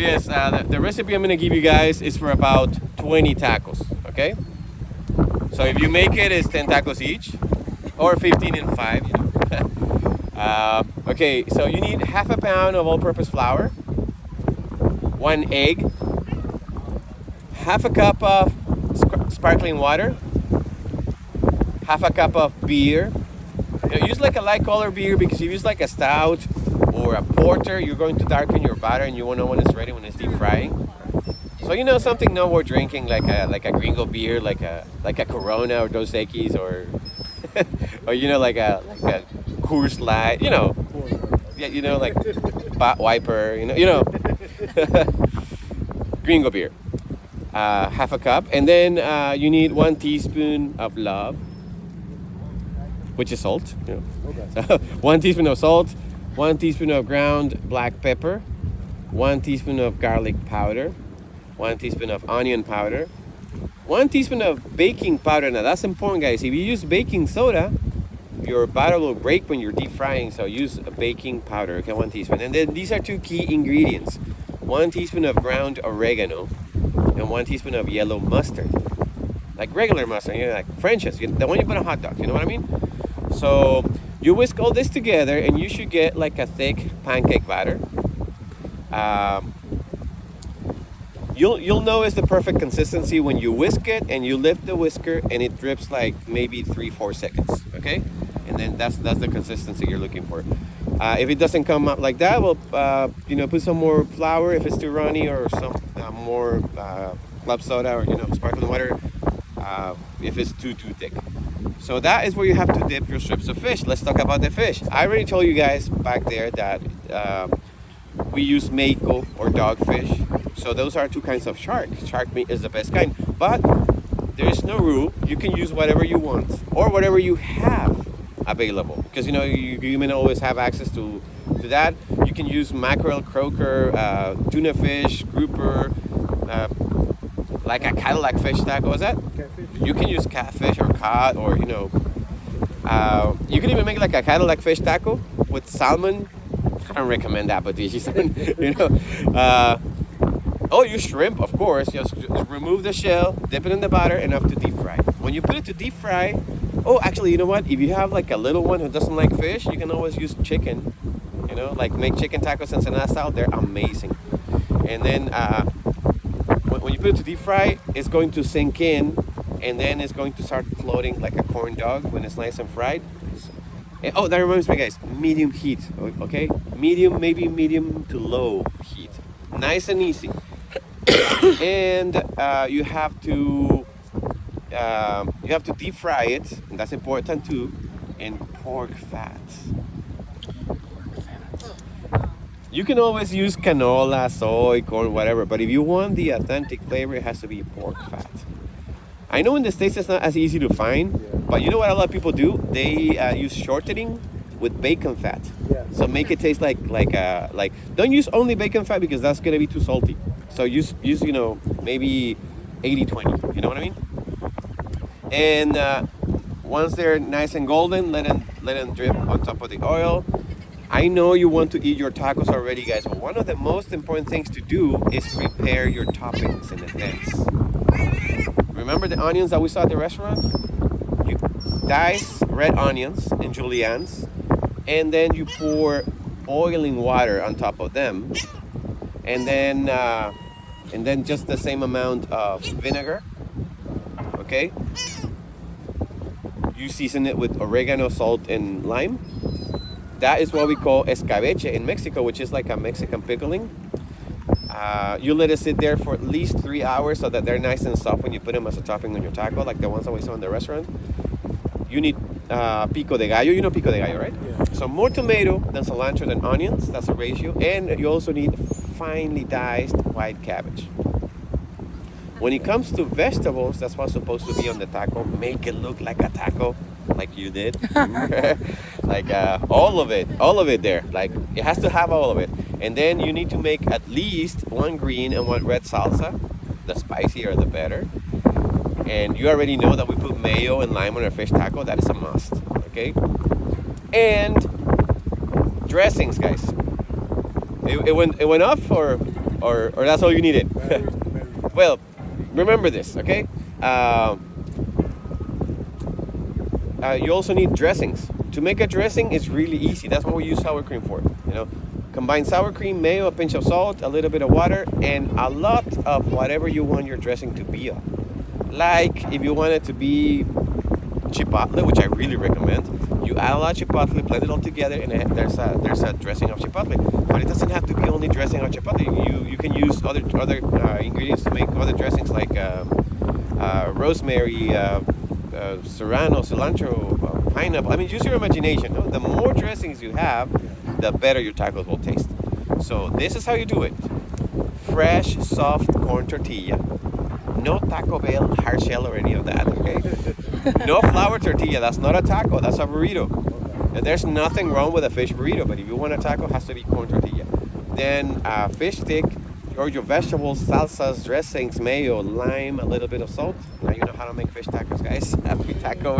Yes, the recipe I'm gonna give you guys is for about 20 tacos, okay? So if you make it, it's 10 tacos each, or 15 and 5, you know. Okay, so you need half a pound of all-purpose flour, 1 egg, half a cup of sparkling water, half a cup of beer. You know, use like a light color beer because if you use like a stout or a porter, you're going to darken your batter and you won't know when it's ready when it's deep frying. So you know something not worth drinking like a gringo beer, like a Corona or Dos Equis or or you know like a Coors Light, you know, yeah, you know like Bot Wiper, you know, gringo beer, half a cup, and then you need 1 teaspoon of love, which is salt. You know. Okay. So 1 teaspoon of salt, 1 teaspoon of ground black pepper, 1 teaspoon of garlic powder, 1 teaspoon of onion powder, 1 teaspoon of baking powder. Now that's important, guys. If you use baking soda, your batter will break when you're deep frying. So use a baking powder. Okay, 1 teaspoon. And then these are 2 key ingredients: 1 teaspoon of ground oregano and 1 teaspoon of yellow mustard, like regular mustard, you know, like French's, the one you put on hot dogs. You know what I mean? So you whisk all this together, and you should get like a thick pancake batter. You'll know it's the perfect consistency when you whisk it and you lift the whisker and it drips like maybe 3-4 seconds. Okay, and then that's the consistency you're looking for. If it doesn't come up like that, well, you know, put some more flour if it's too runny, or some more club soda, or you know, sparkling water if it's too thick. So that is where you have to dip your strips of fish. Let's talk about the fish. I already told you guys back there that we use mako or dogfish. So those are 2 kinds of shark. Shark meat is the best kind, but there is no rule. You can use whatever you want or whatever you have available, because you know you may not always have access to that. You can use mackerel, croaker, tuna fish, grouper, like a Cadillac fish taco. Is that? Catfish. You can use catfish or cod, or you know, you can even make like a Cadillac fish taco with salmon. I don't recommend that, but you know. Oh, use shrimp, of course. Just remove the shell, dip it in the batter, enough to deep fry. When you put it to deep fry, oh, actually, you know what? If you have like a little one who doesn't like fish, you can always use chicken. You know, like make chicken tacos Ensenada style. They're amazing. And then when you put it to deep fry, it's going to sink in, and then it's going to start floating like a corn dog when it's nice and fried. And, oh, that reminds me, guys. Medium heat, okay? Maybe medium to low heat. Nice and easy. And you have to deep fry it, and that's important too, in pork fat. You can always use canola, soy, corn, whatever, but if you want the authentic flavor, it has to be pork fat. I know in the States it's not as easy to find, but you know what a lot of people do? They use shortening with bacon fat. Yeah. So make it taste like don't use only bacon fat, because that's gonna be too salty. So use you know, maybe 80-20. You know what I mean? And once they're nice and golden, let them drip on top of the oil. I know you want to eat your tacos already, guys, but one of the most important things to do is prepare your toppings in advance. Remember the onions that we saw at the restaurant? You dice red onions in juliennes, and then you pour boiling water on top of them, and then just the same amount of vinegar. Okay? You season it with oregano, salt, and lime. That is what we call escabeche in Mexico, which is like a Mexican pickling. You let it sit there for at least 3 hours so that they're nice and soft when you put them as a topping on your taco, like the ones that we saw in the restaurant. You need pico de gallo. You know pico de gallo, right? Yeah. So more tomato than cilantro than onions. That's a ratio. And you also need finely diced white cabbage. When it comes to vegetables, that's what's supposed to be on the taco. Make it look like a taco, like you did. Like all of it there. Like it has to have all of it. And then you need to make at least 1 green and 1 red salsa. The spicier, the better. And you already know that we put mayo and lime on our fish taco. That is a must. Okay. And dressings, guys. It went off, or or that's all you needed. Very, very. Well, remember this, okay? You also need dressings. To make a dressing is really easy. That's what we use sour cream for. You know, combine sour cream, mayo, a pinch of salt, a little bit of water, and a lot of whatever you want your dressing to be of. Like if you want it to be chipotle, which I really recommend, you add a lot of chipotle, blend it all together, and there's a dressing of chipotle. But it doesn't have to be only dressing of chipotle. You can use other ingredients to make other dressings like rosemary, serrano, cilantro, pineapple. I mean, use your imagination. No? The more dressings you have, the better your tacos will taste. So this is how you do it. Fresh, soft corn tortilla. No Taco Bell hard shell or any of that, okay? No flour tortilla. That's not a taco. That's a burrito. And there's nothing wrong with a fish burrito, but if you want a taco, it has to be corn tortilla. Then fish stick, or your vegetables, salsas, dressings, mayo, lime, a little bit of salt. Now you know how to make fish tacos, guys. Happy taco.